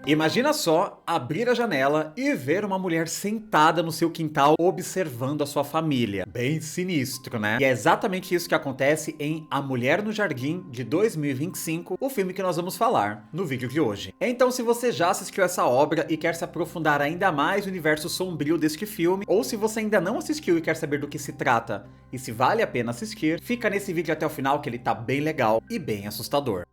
Imagina só abrir a janela e ver uma mulher sentada no seu quintal observando a sua família. Bem sinistro, né? E é exatamente isso que acontece em A Mulher no Jardim, de 2025, o filme que nós vamos falar no vídeo de hoje. Então, se você já assistiu essa obra e quer se aprofundar ainda mais no universo sombrio deste filme, ou se você ainda não assistiu e quer saber do que se trata e se vale a pena assistir, fica nesse vídeo até o final que ele tá bem legal e bem assustador.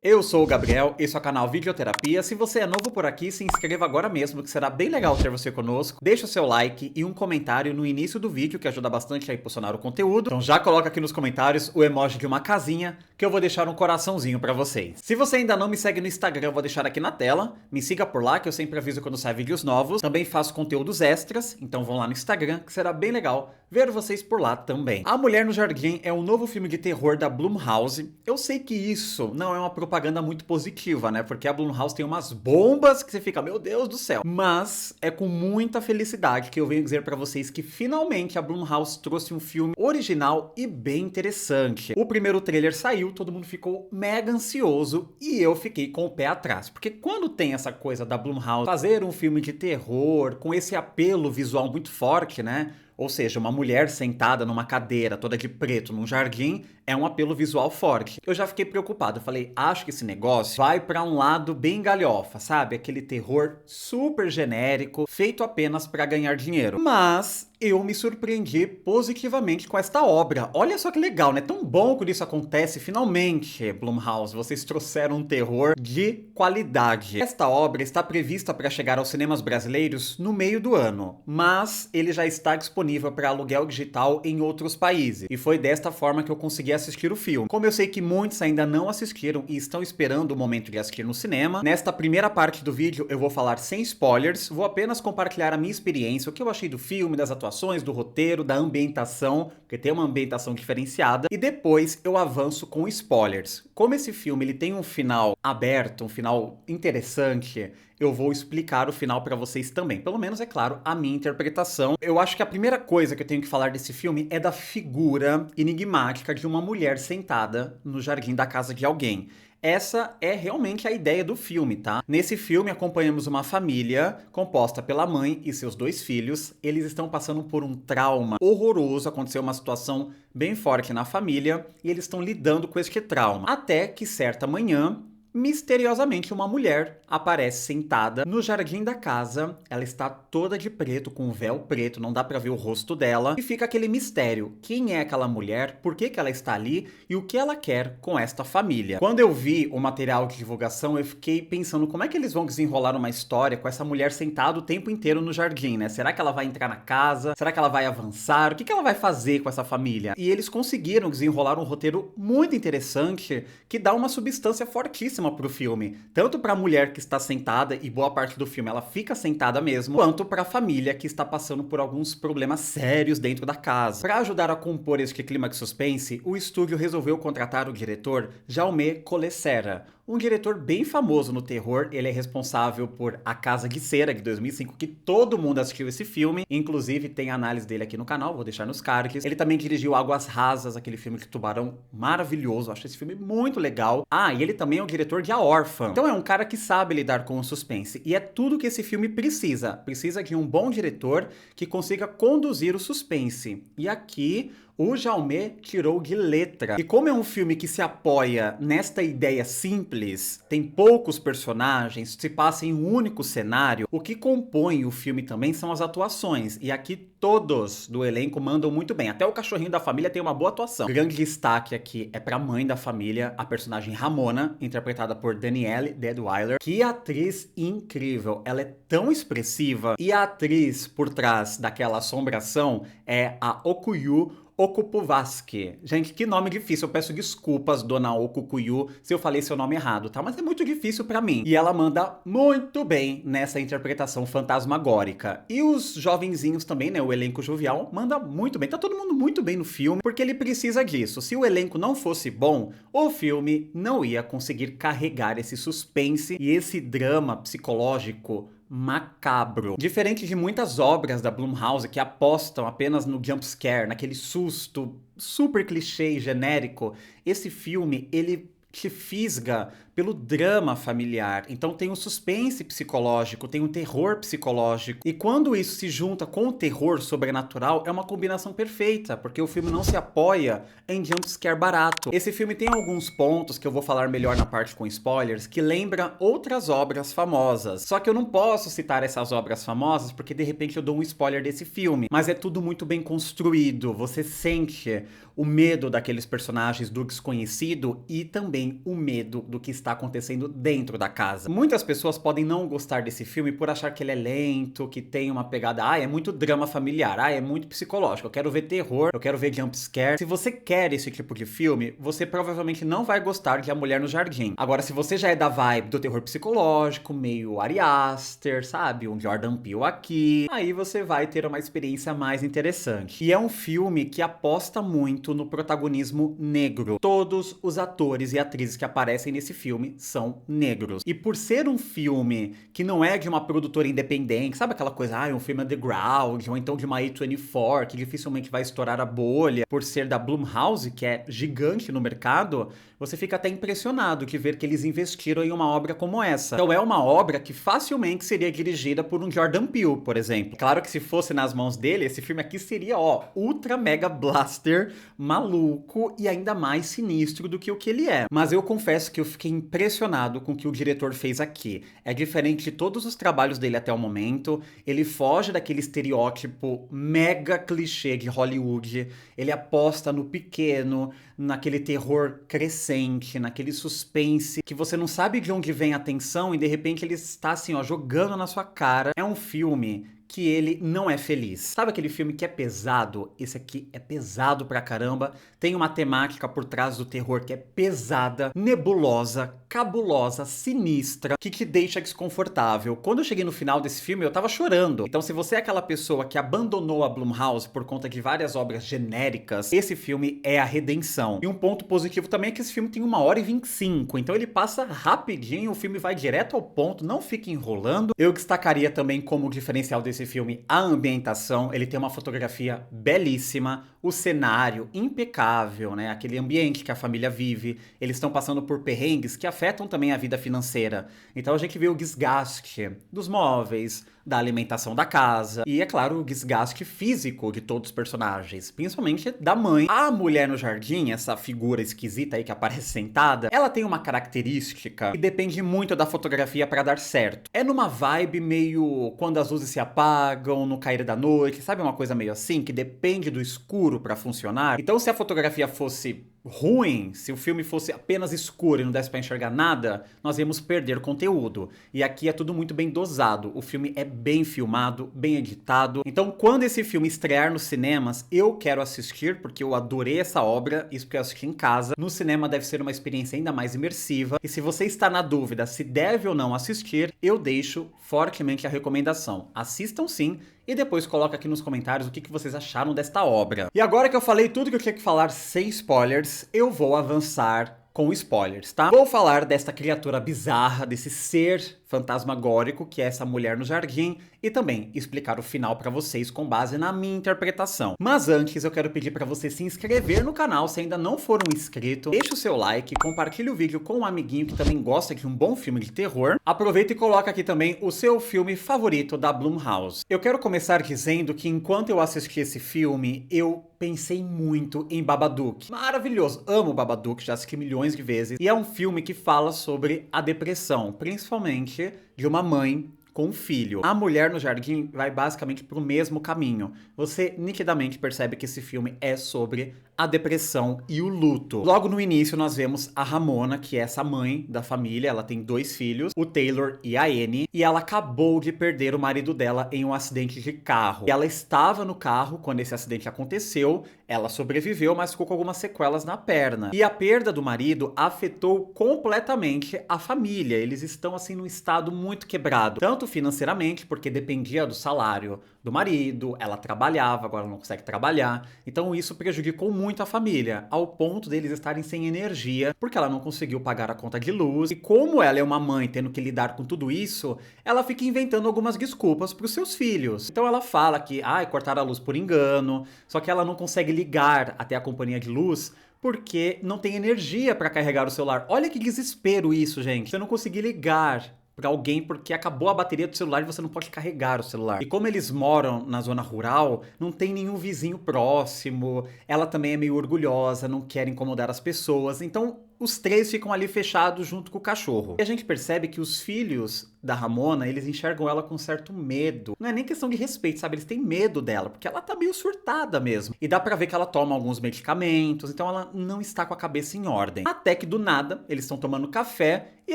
Eu sou o Gabriel, esse é o canal Videoterapia. Se você é novo por aqui, se inscreva agora mesmo, que será bem legal ter você conosco. Deixa o seu like e um comentário no início do vídeo, que ajuda bastante a impulsionar o conteúdo. Então já coloca aqui nos comentários o emoji de uma casinha, que eu vou deixar um coraçãozinho pra vocês. Se você ainda não me segue no Instagram, eu vou deixar aqui na tela. Me siga por lá, que eu sempre aviso quando saem vídeos novos. Também faço conteúdos extras, então vão lá no Instagram, que será bem legal ver vocês por lá também. A Mulher no Jardim é um novo filme de terror da Blumhouse. Eu sei que isso não é uma propaganda muito positiva, né? Porque a Blumhouse tem umas bombas que você fica, meu Deus do céu. Mas é com muita felicidade que eu venho dizer pra vocês que finalmente a Blumhouse trouxe um filme original e bem interessante. O primeiro trailer saiu, todo mundo ficou mega ansioso e eu fiquei com o pé atrás. Porque quando tem essa coisa da Blumhouse fazer um filme de terror com esse apelo visual muito forte, né? Ou seja, uma mulher sentada numa cadeira toda de preto num jardim é um apelo visual forte. Eu já fiquei preocupado, eu falei, acho que esse negócio vai pra um lado bem galhofa, sabe? Aquele terror super genérico, feito apenas pra ganhar dinheiro. Mas eu me surpreendi positivamente com esta obra. Olha só que legal, né? Tão bom quando isso acontece, finalmente, Blumhouse, vocês trouxeram um terror de qualidade. Esta obra está prevista para chegar aos cinemas brasileiros no meio do ano, mas ele já está disponível para aluguel digital em outros países. E foi desta forma que eu consegui assistir o filme. Como eu sei que muitos ainda não assistiram e estão esperando o momento de assistir no cinema, nesta primeira parte do vídeo eu vou falar sem spoilers, vou apenas compartilhar a minha experiência, o que eu achei do filme, das atuações, do roteiro, da ambientação, porque tem uma ambientação diferenciada, e depois eu avanço com spoilers. Como esse filme ele tem um final aberto, um final interessante, eu vou explicar o final pra vocês também. Pelo menos, é claro, a minha interpretação. Eu acho que a primeira coisa que eu tenho que falar desse filme é da figura enigmática de uma mulher sentada no jardim da casa de alguém. Essa é realmente a ideia do filme, tá? Nesse filme acompanhamos uma família composta pela mãe e seus dois filhos. Eles estão passando por um trauma horroroso, aconteceu uma situação bem forte na família e eles estão lidando com este trauma. Até que certa manhã, misteriosamente, uma mulher aparece sentada no jardim da casa. Ela está toda de preto, com um véu preto, não dá pra ver o rosto dela. E fica aquele mistério. Quem é aquela mulher? Por que ela está ali? E o que ela quer com esta família? Quando eu vi o material de divulgação, eu fiquei pensando como é que eles vão desenrolar uma história com essa mulher sentada o tempo inteiro no jardim, né? Será que ela vai entrar na casa? Será que ela vai avançar? O que ela vai fazer com essa família? E eles conseguiram desenrolar um roteiro muito interessante que dá uma substância fortíssima pro filme, tanto pra mulher que está sentada, e boa parte do filme ela fica sentada mesmo, quanto pra família que está passando por alguns problemas sérios dentro da casa. Pra ajudar a compor este clima de suspense, o estúdio resolveu contratar o diretor Jaume Collet-Serra, um diretor bem famoso no terror. Ele é responsável por A Casa de Cera, de 2005, que todo mundo assistiu esse filme, inclusive tem a análise dele aqui no canal, vou deixar nos cards. Ele também dirigiu Águas Rasas, aquele filme de tubarão maravilhoso, acho esse filme muito legal. Ah, e ele também é o diretor de A Órfã. Então é um cara que sabe lidar com o suspense, e é tudo que esse filme precisa. Precisa de um bom diretor que consiga conduzir o suspense. E aqui o Jaume tirou de letra. E como é um filme que se apoia nesta ideia simples, tem poucos personagens, se passa em um único cenário, o que compõe o filme também são as atuações. E aqui todos do elenco mandam muito bem. Até o cachorrinho da família tem uma boa atuação. Grande destaque aqui é pra mãe da família, a personagem Ramona, interpretada por Danielle Deadwyler. Que atriz incrível. Ela é tão expressiva. E a atriz por trás daquela assombração é a Okuyu Okupuvaski. Gente, que nome difícil. Eu peço desculpas, dona Okukuyu, se eu falei seu nome errado, tá? Mas é muito difícil pra mim. E ela manda muito bem nessa interpretação fantasmagórica. E os jovenzinhos também, né? O elenco jovial manda muito bem. Tá todo mundo muito bem no filme, porque ele precisa disso. Se o elenco não fosse bom, o filme não ia conseguir carregar esse suspense e esse drama psicológico macabro. Diferente de muitas obras da Blumhouse que apostam apenas no jump scare, naquele susto super clichê e genérico, esse filme, ele te fisga pelo drama familiar. Então tem um suspense psicológico, tem um terror psicológico. E quando isso se junta com o terror sobrenatural, é uma combinação perfeita, porque o filme não se apoia em jumpscare barato. Esse filme tem alguns pontos que eu vou falar melhor na parte com spoilers, que lembra outras obras famosas. Só que eu não posso citar essas obras famosas, porque de repente eu dou um spoiler desse filme. Mas é tudo muito bem construído, você sente o medo daqueles personagens do desconhecido e também o medo do que está acontecendo dentro da casa. Muitas pessoas podem não gostar desse filme por achar que ele é lento, que tem uma pegada, é muito drama familiar, é muito psicológico, eu quero ver terror, eu quero ver jumpscare. Se você quer esse tipo de filme, você provavelmente não vai gostar de A Mulher no Jardim. Agora, se você já é da vibe do terror psicológico, meio Ari Aster, sabe? Um Jordan Peele aqui, aí você vai ter uma experiência mais interessante. E é um filme que aposta muito no protagonismo negro. Todos os atores e atrizes que aparecem nesse filme são negros. E por ser um filme que não é de uma produtora independente, sabe aquela coisa, um filme underground, ou então de uma A24, que dificilmente vai estourar a bolha, por ser da Blumhouse, que é gigante no mercado, você fica até impressionado de ver que eles investiram em uma obra como essa. Então é uma obra que facilmente seria dirigida por um Jordan Peele, por exemplo. Claro que se fosse nas mãos dele, esse filme aqui seria, ultra mega blaster, maluco e ainda mais sinistro do que o que ele é. Mas eu confesso que eu fiquei impressionado com o que o diretor fez aqui. É diferente de todos os trabalhos dele até o momento, ele foge daquele estereótipo mega clichê de Hollywood, ele aposta no pequeno, naquele terror crescente, naquele suspense que você não sabe de onde vem a tensão e de repente ele está assim, jogando na sua cara. É um filme que ele não é feliz. Sabe aquele filme que é pesado? Esse aqui é pesado pra caramba. Tem uma temática por trás do terror que é pesada, nebulosa, cabulosa, sinistra, que te deixa desconfortável. Quando eu cheguei no final desse filme, eu tava chorando. Então, se você é aquela pessoa que abandonou a Blumhouse por conta de várias obras genéricas, esse filme é a redenção. E um ponto positivo também é que esse filme tem 1h25, então ele passa rapidinho, o filme vai direto ao ponto, não fica enrolando. Eu destacaria também como diferencial desse filme a ambientação. Ele tem uma fotografia belíssima, o cenário impecável, né? Aquele ambiente que a família vive. Eles estão passando por perrengues que afetam também a vida financeira. Então a gente vê o desgaste dos móveis, da alimentação da casa e, é claro, o desgaste físico de todos os personagens, principalmente da mãe. A Mulher no Jardim, essa figura esquisita aí que aparece sentada, ela tem uma característica que depende muito da fotografia para dar certo. É numa vibe meio quando as luzes se apagam, no cair da noite, sabe, uma coisa meio assim, que depende do escuro para funcionar. Então, se a fotografia fosse ruim, se o filme fosse apenas escuro e não desse pra enxergar nada, nós íamos perder conteúdo. E aqui é tudo muito bem dosado. O filme é bem filmado, bem editado. Então, quando esse filme estrear nos cinemas, eu quero assistir, porque eu adorei essa obra, isso porque eu assisti em casa. No cinema deve ser uma experiência ainda mais imersiva. E se você está na dúvida se deve ou não assistir, eu deixo fortemente a recomendação. Assistam sim, e depois coloca aqui nos comentários o que vocês acharam desta obra. E agora que eu falei tudo que eu tinha que falar sem spoilers, eu vou avançar com spoilers, tá? Vou falar desta criatura bizarra, desse ser fantasmagórico que é essa mulher no jardim e também explicar o final pra vocês com base na minha interpretação. Mas antes eu quero pedir pra você se inscrever no canal se ainda não for um inscrito, deixa o seu like, compartilhe o vídeo com um amiguinho que também gosta de um bom filme de terror. Aproveita e coloca aqui também o seu filme favorito da Blumhouse. Eu quero começar dizendo que enquanto eu assisti esse filme, eu pensei muito em Babadook. Maravilhoso, amo Babadook, já assisti milhões de vezes. E é um filme que fala sobre a depressão, principalmente de uma mãe com um filho. A Mulher no Jardim vai basicamente pro mesmo caminho. Você nitidamente percebe que esse filme é sobre a depressão e o luto. Logo no início nós vemos a Ramona, que é essa mãe da família, ela tem 2 filhos, o Taylor e a Annie, e ela acabou de perder o marido dela em um acidente de carro. E ela estava no carro quando esse acidente aconteceu, ela sobreviveu, mas ficou com algumas sequelas na perna. E a perda do marido afetou completamente a família, eles estão assim num estado muito quebrado. Tanto tanto financeiramente, porque dependia do salário do marido, ela trabalhava, agora não consegue trabalhar, então isso prejudicou muito a família, ao ponto deles estarem sem energia, porque ela não conseguiu pagar a conta de luz, e como ela é uma mãe tendo que lidar com tudo isso, ela fica inventando algumas desculpas para os seus filhos. Então ela fala que, cortaram a luz por engano, só que ela não consegue ligar até a companhia de luz, porque não tem energia para carregar o celular. Olha que desespero isso, gente. Você não conseguir ligar para alguém porque acabou a bateria do celular e você não pode carregar o celular. E como eles moram na zona rural, não tem nenhum vizinho próximo. Ela também é meio orgulhosa, não quer incomodar as pessoas. Então, os três ficam ali fechados junto com o cachorro. E a gente percebe que os filhos da Ramona, eles enxergam ela com certo medo. Não é nem questão de respeito, sabe? Eles têm medo dela, porque ela tá meio surtada mesmo. E dá pra ver que ela toma alguns medicamentos, então ela não está com a cabeça em ordem. Até que do nada, eles estão tomando café e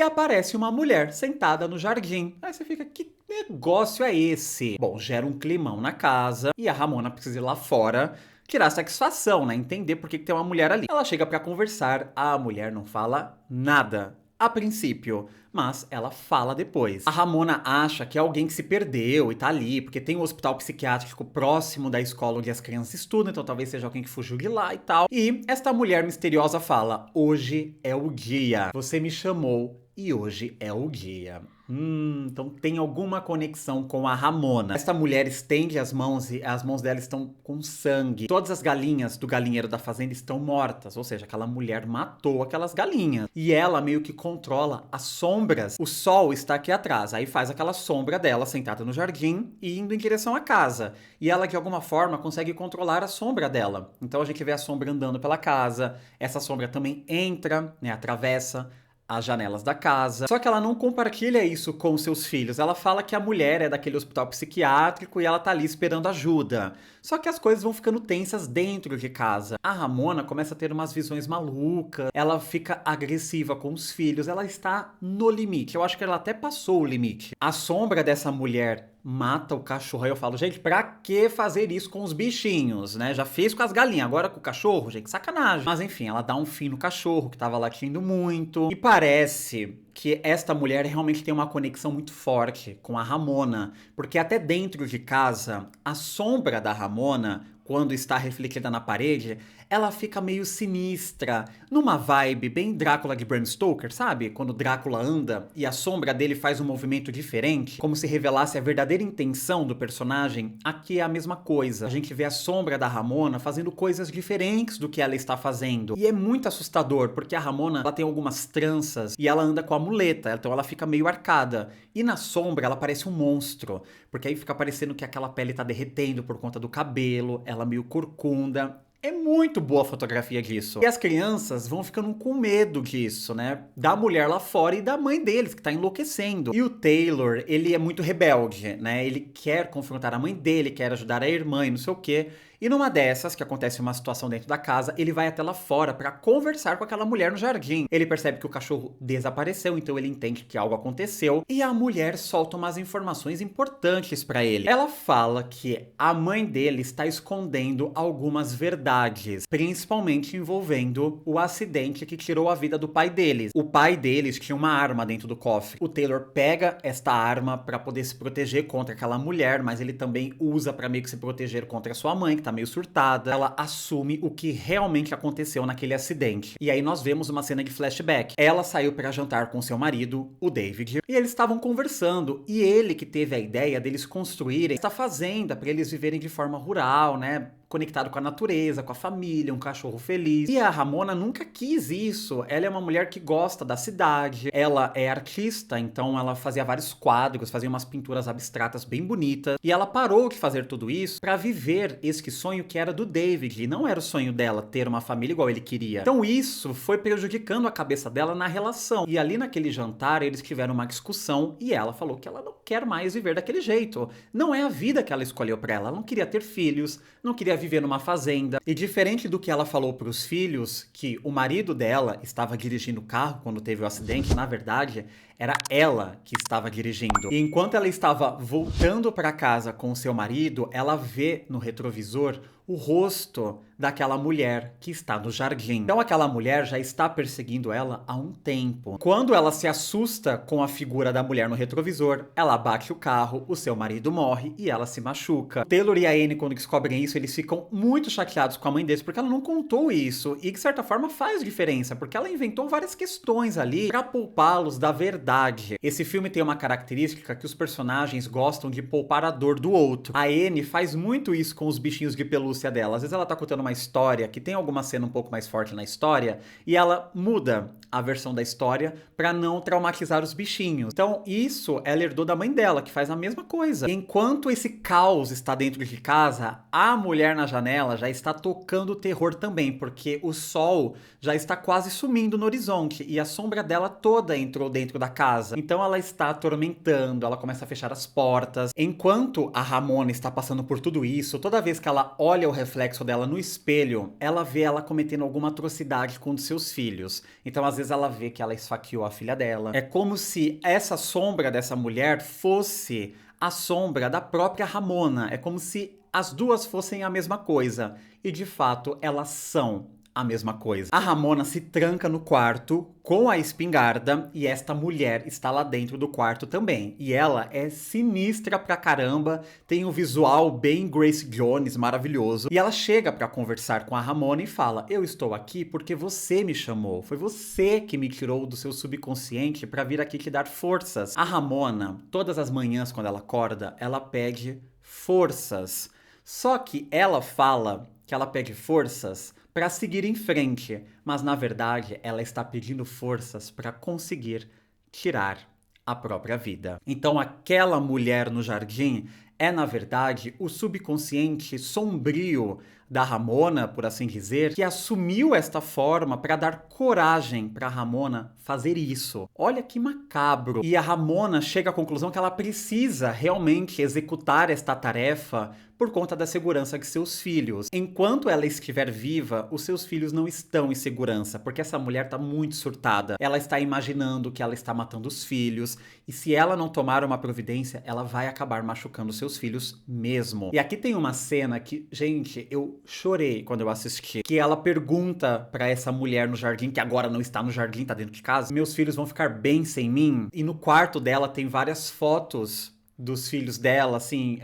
aparece uma mulher sentada no jardim. Aí você fica, que negócio é esse? Bom, gera um climão na casa e a Ramona precisa ir lá fora tirar satisfação, né? Entender por que tem uma mulher ali. Ela chega pra conversar, a mulher não fala nada a princípio, mas ela fala depois. A Ramona acha que é alguém que se perdeu e tá ali, porque tem um hospital psiquiátrico próximo da escola onde as crianças estudam, então talvez seja alguém que fugiu de lá e tal. E esta mulher misteriosa fala: hoje é o dia. Você me chamou e hoje é o dia. Então tem alguma conexão com a Ramona. Esta mulher estende as mãos e as mãos dela estão com sangue. Todas as galinhas do galinheiro da fazenda estão mortas, ou seja, aquela mulher matou aquelas galinhas. E ela meio que controla as sombras. O sol está aqui atrás, aí faz aquela sombra dela sentada no jardim e indo em direção à casa. E ela de alguma forma consegue controlar a sombra dela. Então a gente vê a sombra andando pela casa, essa sombra também entra, né, atravessa as janelas da casa. Só que ela não compartilha isso com seus filhos. Ela fala que a mulher é daquele hospital psiquiátrico e ela tá ali esperando ajuda. Só que as coisas vão ficando tensas dentro de casa. A Ramona começa a ter umas visões malucas. Ela fica agressiva com os filhos. Ela está no limite. Eu acho que ela até passou o limite. A sombra dessa mulher mata o cachorro. Aí eu falo, gente, pra que fazer isso com os bichinhos, né? Já fez com as galinhas, agora com o cachorro, gente, sacanagem. Mas enfim, ela dá um fim no cachorro, que tava latindo muito. E parece que esta mulher realmente tem uma conexão muito forte com a Ramona, porque até dentro de casa, a sombra da Ramona, quando está refletida na parede, ela fica meio sinistra, numa vibe bem Drácula de Bram Stoker, sabe? Quando Drácula anda e a sombra dele faz um movimento diferente, como se revelasse a verdadeira intenção do personagem. Aqui é a mesma coisa. A gente vê a sombra da Ramona fazendo coisas diferentes do que ela está fazendo. E é muito assustador, porque a Ramona, ela tem algumas tranças e ela anda com a muleta, então ela fica meio arcada. E na sombra ela parece um monstro, porque aí fica parecendo que aquela pele tá derretendo por conta do cabelo, ela meio corcunda. É muito boa a fotografia disso. E as crianças vão ficando com medo disso, né? Da mulher lá fora e da mãe deles, que tá enlouquecendo. E o Taylor, ele é muito rebelde, né? Ele quer confrontar a mãe dele, quer ajudar a irmã e não sei o quê. E numa dessas, que acontece uma situação dentro da casa, ele vai até lá fora pra conversar com aquela mulher no jardim. Ele percebe que o cachorro desapareceu, então ele entende que algo aconteceu. E a mulher solta umas informações importantes pra ele. Ela fala que a mãe dele está escondendo algumas verdades, principalmente envolvendo o acidente que tirou a vida do pai deles. O pai deles tinha uma arma dentro do cofre. O Taylor pega esta arma pra poder se proteger contra aquela mulher, mas ele também usa pra meio que se proteger contra a sua mãe, que tá meio surtada. Ela assume o que realmente aconteceu naquele acidente. E aí nós vemos uma cena de flashback. Ela saiu pra jantar com seu marido, o David, e eles estavam conversando. E ele que teve a ideia deles construírem essa fazenda pra eles viverem de forma rural, né? Conectado com a natureza, com a família, um cachorro feliz. E a Ramona nunca quis isso. Ela é uma mulher que gosta da cidade. Ela é artista, então ela fazia vários quadros, fazia umas pinturas abstratas bem bonitas. E ela parou de fazer tudo isso pra viver esse sonho que era do David. E não era o sonho dela ter uma família igual ele queria. Então isso foi prejudicando a cabeça dela na relação. E ali naquele jantar eles tiveram uma discussão e ela falou que ela não quer mais viver daquele jeito. Não é a vida que ela escolheu pra ela. Ela não queria ter filhos, não queria viver numa fazenda. E diferente do que ela falou para os filhos, que o marido dela estava dirigindo o carro quando teve o acidente, na verdade, era ela que estava dirigindo. E enquanto ela estava voltando para casa com o seu marido, ela vê no retrovisor o rosto daquela mulher que está no jardim. Então aquela mulher já está perseguindo ela há um tempo. Quando ela se assusta com a figura da mulher no retrovisor, ela bate o carro, o seu marido morre e ela se machuca. O Taylor e a Anne, quando descobrem isso, eles ficam muito chateados com a mãe deles, porque ela não contou isso. E de certa forma faz diferença, porque ela inventou várias questões ali pra poupá-los da verdade. Esse filme tem uma característica que os personagens gostam de poupar a dor do outro. A Anne faz muito isso com os bichinhos de pelúcia dela. Às vezes ela tá contando uma história que tem alguma cena um pouco mais forte na história e ela muda a versão da história pra não traumatizar os bichinhos. Então isso ela herdou da mãe dela, que faz a mesma coisa. E enquanto esse caos está dentro de casa, a mulher na janela já está tocando terror também, porque o sol já está quase sumindo no horizonte e a sombra dela toda entrou dentro da casa. Então ela está atormentando, ela começa a fechar as portas. Enquanto a Ramona está passando por tudo isso, toda vez que ela olha o reflexo dela no espelho, ela vê ela cometendo alguma atrocidade com um dos seus filhos. Então às vezes ela vê que ela esfaqueou a filha dela. É como se essa sombra dessa mulher fosse a sombra da própria Ramona. É como se as duas fossem a mesma coisa. E de fato elas são a mesma coisa. A Ramona se tranca no quarto com a espingarda e esta mulher está lá dentro do quarto também. E ela é sinistra pra caramba, tem um visual bem Grace Jones, maravilhoso. E ela chega pra conversar com a Ramona e fala: eu estou aqui porque você me chamou. Foi você que me tirou do seu subconsciente pra vir aqui te dar forças. A Ramona, todas as manhãs quando ela acorda, ela pede forças. Só que ela fala que ela pede forças para seguir em frente, mas na verdade ela está pedindo forças para conseguir tirar a própria vida. Então aquela mulher no jardim é na verdade o subconsciente sombrio da Ramona, por assim dizer, que assumiu esta forma para dar coragem para Ramona fazer isso. Olha que macabro. E a Ramona chega à conclusão que ela precisa realmente executar esta tarefa por conta da segurança de seus filhos. Enquanto ela estiver viva, os seus filhos não estão em segurança, porque essa mulher está muito surtada. Ela está imaginando que ela está matando os filhos, e se ela não tomar uma providência, ela vai acabar machucando seus filhos mesmo. E aqui tem uma cena que, gente, eu chorei quando eu assisti, que ela pergunta pra essa mulher no jardim, que agora não está no jardim, tá dentro de casa: meus filhos vão ficar bem sem mim? E no quarto dela tem várias fotos dos filhos dela, assim,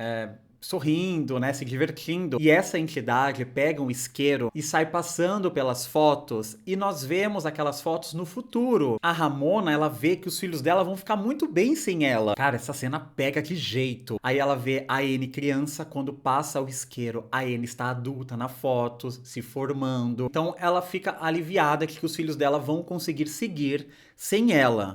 sorrindo, né, se divertindo. E essa entidade pega um isqueiro e sai passando pelas fotos, e nós vemos aquelas fotos no futuro. A Ramona, ela vê que os filhos dela vão ficar muito bem sem ela. Cara, essa cena pega de jeito. Aí ela vê a Anne criança, quando passa o isqueiro, a Anne está adulta na foto, se formando. Então ela fica aliviada que os filhos dela vão conseguir seguir sem ela.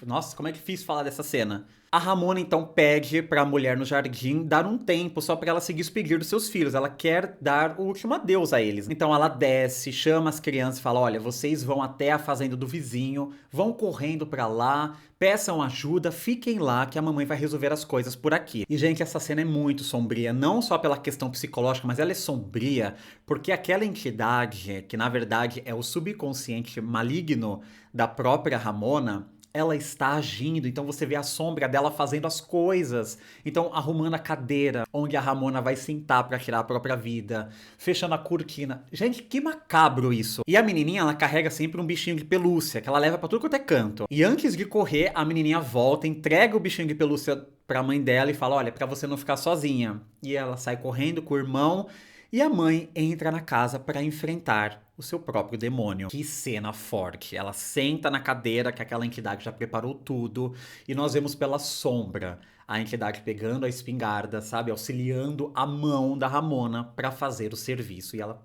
Nossa, como é difícil falar dessa cena. A Ramona então pede pra mulher no jardim dar um tempo só pra ela se despedir dos seus filhos. Ela quer dar o último adeus a eles. Então ela desce, chama as crianças e fala: olha, vocês vão até a fazenda do vizinho, vão correndo pra lá, peçam ajuda, fiquem lá que a mamãe vai resolver as coisas por aqui. E gente, essa cena é muito sombria, não só pela questão psicológica, mas ela é sombria porque aquela entidade, que na verdade é o subconsciente maligno da própria Ramona, ela está agindo, então você vê a sombra dela fazendo as coisas. Então arrumando a cadeira onde a Ramona vai sentar pra tirar a própria vida, fechando a cortina. Gente, que macabro isso. E a menininha, ela carrega sempre um bichinho de pelúcia, que ela leva pra tudo quanto é canto. E antes de correr, a menininha volta, entrega o bichinho de pelúcia pra mãe dela e fala: olha, pra você não ficar sozinha. E ela sai correndo com o irmão, e a mãe entra na casa para enfrentar o seu próprio demônio. Que cena forte. Ela senta na cadeira que aquela entidade já preparou tudo, e nós vemos pela sombra a entidade pegando a espingarda, sabe, auxiliando a mão da Ramona para fazer o serviço. E ela...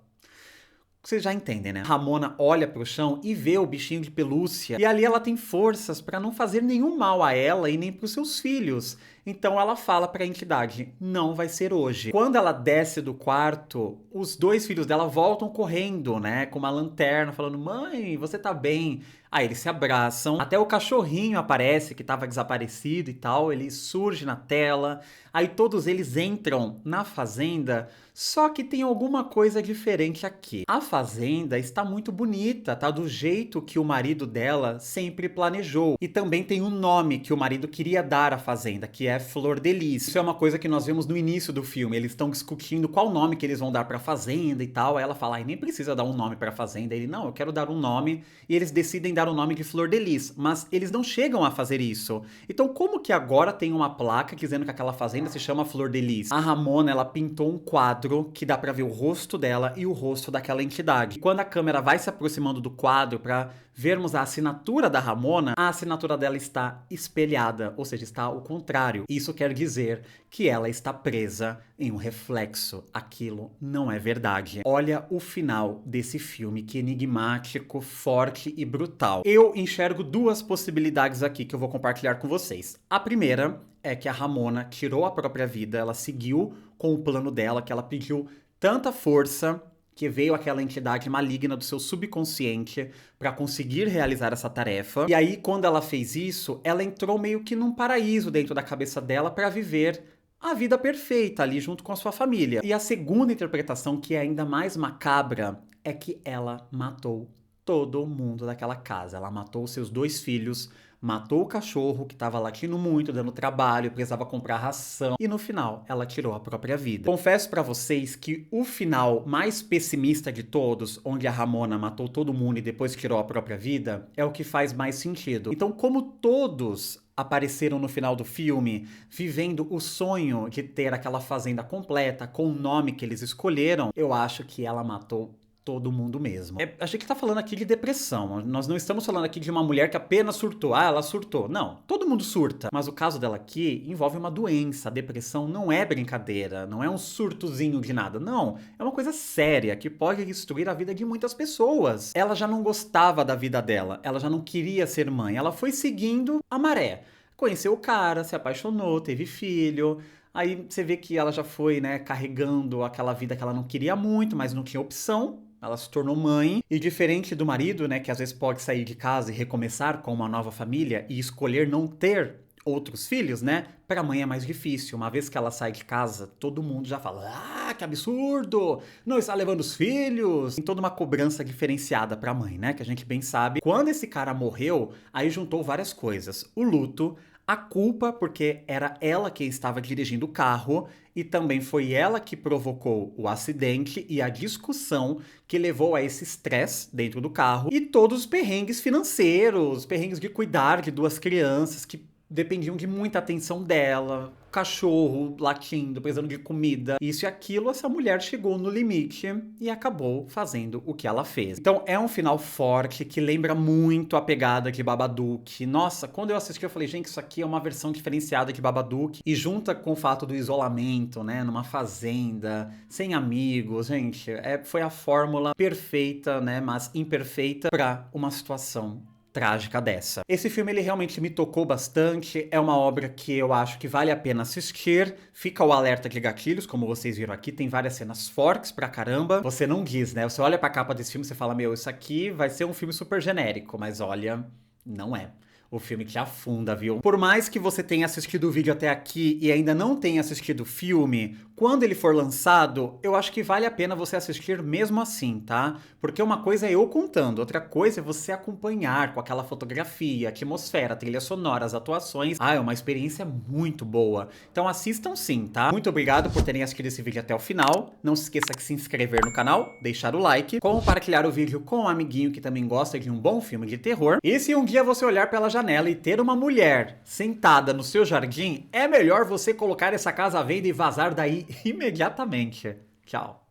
vocês já entendem, né? Ramona olha pro chão e vê o bichinho de pelúcia. E ali ela tem forças pra não fazer nenhum mal a ela e nem pros seus filhos. Então ela fala pra entidade: não vai ser hoje. Quando ela desce do quarto, os dois filhos dela voltam correndo, né? Com uma lanterna, falando: mãe, você tá bem? Aí eles se abraçam. Até o cachorrinho aparece, que tava desaparecido e tal. Ele surge na tela. Aí todos eles entram na fazenda. Só que tem alguma coisa diferente aqui. A fazenda está muito bonita, tá do jeito que o marido dela sempre planejou. E também tem um nome que o marido queria dar à fazenda, que é Flor de Lis. Isso é uma coisa que nós vemos no início do filme. Eles estão discutindo qual nome que eles vão dar pra fazenda e tal. Aí ela fala, nem precisa dar um nome pra fazenda. Ele, não, eu quero dar um nome. E eles decidem dar o nome de Flor de Lis. Mas eles não chegam a fazer isso. Então como que agora tem uma placa dizendo que aquela fazenda se chama Flor de Lis? A Ramona, ela pintou um quadro que dá pra ver o rosto dela e o rosto daquela entidade. E quando a câmera vai se aproximando do quadro pra vermos a assinatura da Ramona, a assinatura dela está espelhada, ou seja, está ao contrário. Isso quer dizer que ela está presa em um reflexo. Aquilo não é verdade. Olha o final desse filme, que enigmático, forte e brutal. Eu enxergo duas possibilidades aqui que eu vou compartilhar com vocês. A primeira é que a Ramona tirou a própria vida, ela seguiu com o plano dela, que ela pediu tanta força que veio aquela entidade maligna do seu subconsciente para conseguir realizar essa tarefa. E aí, quando ela fez isso, ela entrou meio que num paraíso dentro da cabeça dela para viver a vida perfeita ali junto com a sua família. E a segunda interpretação, que é ainda mais macabra, é que ela matou todo mundo daquela casa. Ela matou seus 2 filhos, matou o cachorro que estava latindo muito, dando trabalho, precisava comprar ração, e no final ela tirou a própria vida. Confesso pra vocês que o final mais pessimista de todos, onde a Ramona matou todo mundo e depois tirou a própria vida, é o que faz mais sentido. Então, como todos apareceram no final do filme, vivendo o sonho de ter aquela fazenda completa, com o nome que eles escolheram, eu acho que ela matou todo mundo mesmo. A gente tá falando aqui de depressão. Nós não estamos falando aqui de uma mulher que apenas surtou. Ah, ela surtou. Não, todo mundo surta. Mas o caso dela aqui envolve uma doença. A depressão não é brincadeira, não é um surtozinho de nada. Não, é uma coisa séria que pode destruir a vida de muitas pessoas. Ela já não gostava da vida dela, ela já não queria ser mãe. Ela foi seguindo a maré. Conheceu o cara, se apaixonou, teve filho. Aí você vê que ela já foi, né, carregando aquela vida que ela não queria muito, mas não tinha opção. Ela se tornou mãe, e diferente do marido, né, que às vezes pode sair de casa e recomeçar com uma nova família e escolher não ter outros filhos, né, para a mãe é mais difícil. Uma vez que ela sai de casa, todo mundo já fala, ah, que absurdo, não está levando os filhos. Tem toda uma cobrança diferenciada para a mãe, né, que a gente bem sabe. Quando esse cara morreu, aí juntou várias coisas. O luto, a culpa, porque era ela quem estava dirigindo o carro, e também foi ela que provocou o acidente e a discussão que levou a esse estresse dentro do carro, e todos os perrengues financeiros, perrengues de cuidar de 2 crianças que dependiam de muita atenção dela, cachorro latindo, precisando de comida, isso e aquilo. Essa mulher chegou no limite e acabou fazendo o que ela fez. Então é um final forte que lembra muito a pegada de Babadook. Nossa, quando eu assisti eu falei, gente, isso aqui é uma versão diferenciada de Babadook, e junta com o fato do isolamento, né, numa fazenda, sem amigos, gente, foi a fórmula perfeita, né, mas imperfeita para uma situação trágica dessa. Esse filme, ele realmente me tocou bastante, é uma obra que eu acho que vale a pena assistir. Fica o alerta de gatilhos, como vocês viram aqui, tem várias cenas fortes pra caramba. Você não diz, né? Você olha pra capa desse filme e você fala, meu, isso aqui vai ser um filme super genérico, mas olha, não é. O filme te afunda, viu? Por mais que você tenha assistido o vídeo até aqui e ainda não tenha assistido o filme, quando ele for lançado, eu acho que vale a pena você assistir mesmo assim, tá? Porque uma coisa é eu contando, outra coisa é você acompanhar com aquela fotografia, atmosfera, trilha sonora, as atuações. Ah, é uma experiência muito boa. Então assistam sim, tá? Muito obrigado por terem assistido esse vídeo até o final. Não se esqueça de se inscrever no canal, deixar o like, compartilhar o vídeo com um amiguinho que também gosta de um bom filme de terror. E se um dia você olhar pela janela e ter uma mulher sentada no seu jardim, é melhor você colocar essa casa à venda e vazar daí imediatamente. Tchau.